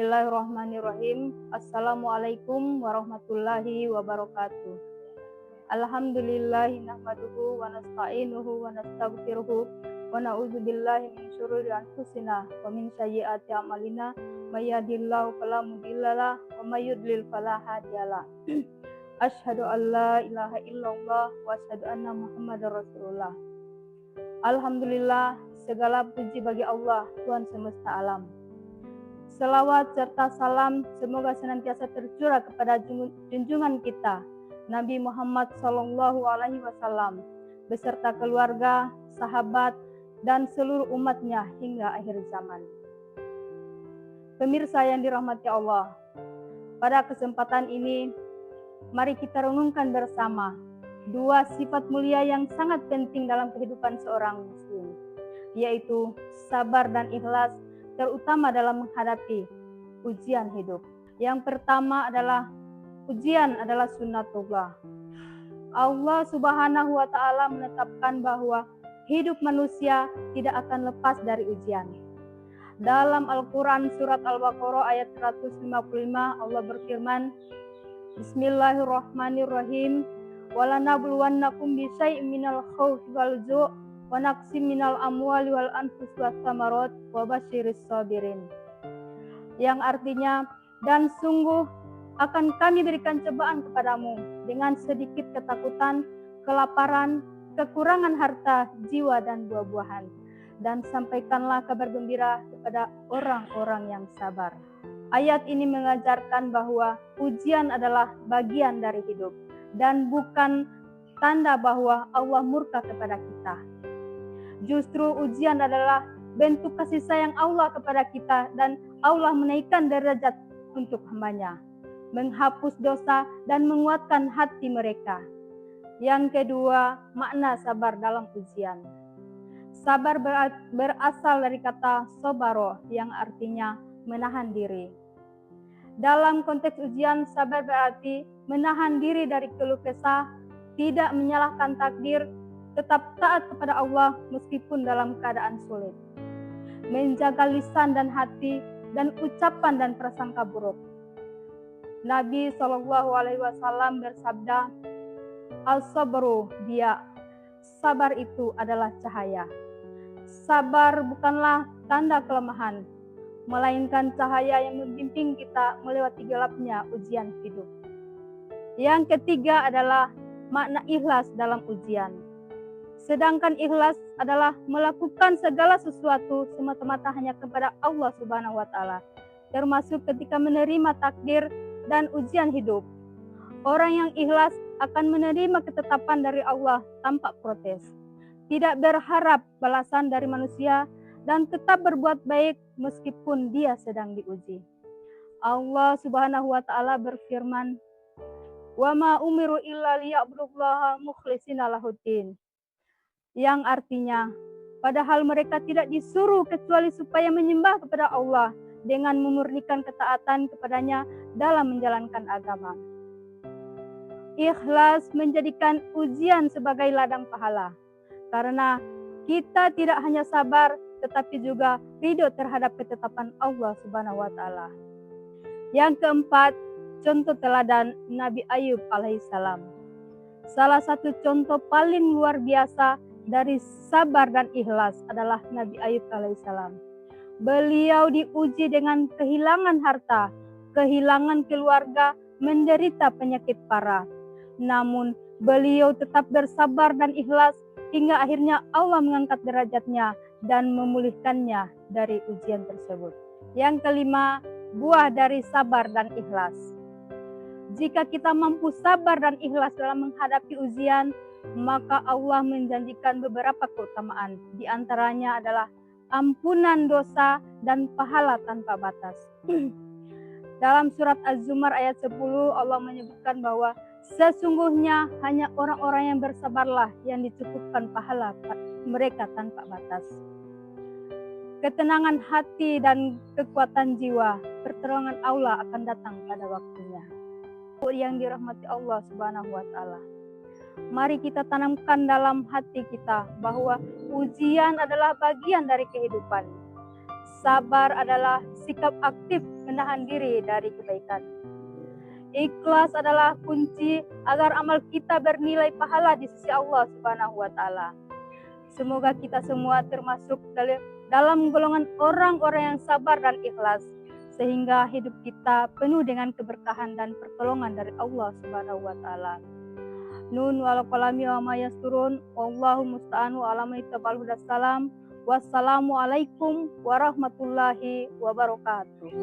Bismillahirrahmanirrahim. Assalamualaikum warahmatullahi wabarakatuh. Alhamdulillahi nahmaduhu wa nasta'inuhu wa nastaghfiruhu wa na'udzubillahi min syururi anfusina wa min sayyiati a'malina may yahdihillahu fala mudhillalah wa may yudlil fala hadiyalah. Asyhadu an la ilaha illallah wa asyhadu anna Muhammadar Rasulullah. Alhamdulillah, segala puji bagi Allah, Tuhan semesta alam. Selawat serta salam semoga senantiasa tercurah kepada junjungan kita Nabi Muhammad SAW beserta keluarga, sahabat, dan seluruh umatnya hingga akhir zaman. Pemirsa yang dirahmati Allah, pada kesempatan ini mari kita renungkan bersama dua sifat mulia yang sangat penting dalam kehidupan seorang muslim, yaitu sabar dan ikhlas, terutama dalam menghadapi ujian hidup. Yang pertama adalah ujian adalah sunnatullah. Allah Subhanahu wa Ta'ala menetapkan bahwa hidup manusia tidak akan lepas dari ujian. Dalam Al-Quran surat Al-Baqarah ayat 155 Allah berfirman, Bismillahirrahmanirrahim. Walanabluwannakum bisyai'in minal khawfi wal ju' wa naqsim minal amwali wal anfus was samarat wa basyiris sabirin. Yang artinya, dan sungguh akan kami berikan cobaan kepadamu dengan sedikit ketakutan, kelaparan, kekurangan harta, jiwa dan buah-buahan, dan sampaikanlah kabar gembira kepada orang-orang yang sabar. Ayat ini mengajarkan bahwa ujian adalah bagian dari hidup dan bukan tanda bahwa Allah murka kepada kita. Justru ujian adalah bentuk kasih sayang Allah kepada kita dan Allah menaikkan derajat untuk hambanya, menghapus dosa dan menguatkan hati mereka. Yang kedua, makna sabar dalam ujian. Sabar berasal dari kata sobaro yang artinya menahan diri. Dalam konteks ujian, sabar berarti menahan diri dari keluh kesah, tidak menyalahkan takdir, tetap taat kepada Allah meskipun dalam keadaan sulit. Menjaga lisan dan hati dan ucapan dan prasangka buruk. Nabi SAW bersabda, Al-sabru dia, sabar itu adalah cahaya. Sabar bukanlah tanda kelemahan, melainkan cahaya yang membimbing kita melewati gelapnya ujian hidup. Yang ketiga adalah makna ikhlas dalam ujian. Sedangkan ikhlas adalah melakukan segala sesuatu semata-mata hanya kepada Allah Subhanahu wa Ta'ala, termasuk ketika menerima takdir dan ujian hidup. Orang yang ikhlas akan menerima ketetapan dari Allah tanpa protes, tidak berharap balasan dari manusia, dan tetap berbuat baik meskipun dia sedang diuji. Allah Subhanahu wa Ta'ala berfirman, "Wa ma umiru illa liya'budullaha mukhlishina lahuddin." Yang artinya, padahal mereka tidak disuruh kecuali supaya menyembah kepada Allah dengan memurnikan ketaatan kepadanya dalam menjalankan agama. Ikhlas menjadikan ujian sebagai ladang pahala, karena kita tidak hanya sabar, tetapi juga ridho terhadap ketetapan Allah Subhanahu wa Ta'ala. Yang keempat, contoh teladan Nabi Ayub alaihissalam. Salah satu contoh paling luar biasa dari sabar dan ikhlas adalah Nabi Ayub alaihissalam. Beliau diuji dengan kehilangan harta, kehilangan keluarga, menderita penyakit parah. Namun beliau tetap bersabar dan ikhlas hingga akhirnya Allah mengangkat derajatnya dan memulihkannya dari ujian tersebut. Yang kelima, buah dari sabar dan ikhlas. Jika kita mampu sabar dan ikhlas dalam menghadapi ujian, maka Allah menjanjikan beberapa keutamaan. Di antaranya adalah ampunan dosa dan pahala tanpa batas. Dalam surat Az-Zumar ayat 10 Allah menyebutkan bahwa sesungguhnya hanya orang-orang yang bersabarlah yang dicukupkan pahala mereka tanpa batas. Ketenangan hati dan kekuatan jiwa, pertolongan Allah akan datang pada waktunya. Yang dirahmati Allah Subhanahu wa Ta'ala, mari kita tanamkan dalam hati kita bahwa ujian adalah bagian dari kehidupan. Sabar adalah bersikap aktif menahan diri dari kebaikan. Ikhlas adalah kunci agar amal kita bernilai pahala di sisi Allah Subhanahu wa taala. Semoga kita semua termasuk dalam golongan orang-orang yang sabar dan ikhlas, sehingga hidup kita penuh dengan keberkahan dan pertolongan dari Allah Subhanahu wa taala. Nun wal qalami wa ma yasturun, wallahu musta'anu ala ma yatabalu salam. Wassalamualaikum warahmatullahi wabarakatuh.